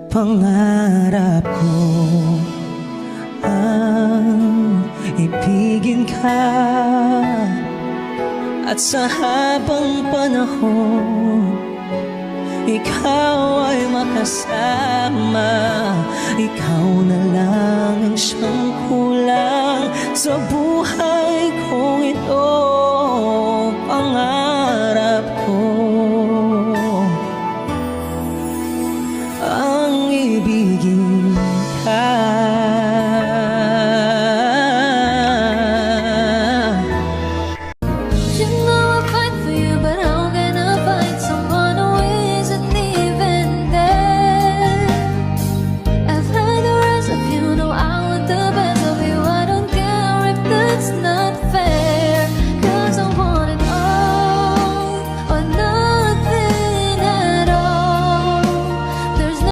Pangarap ko ang ibigin ka, at sa habang panahon ikaw ay makasama. Ikaw na lang ang siyang kulang sa buhay kong ito.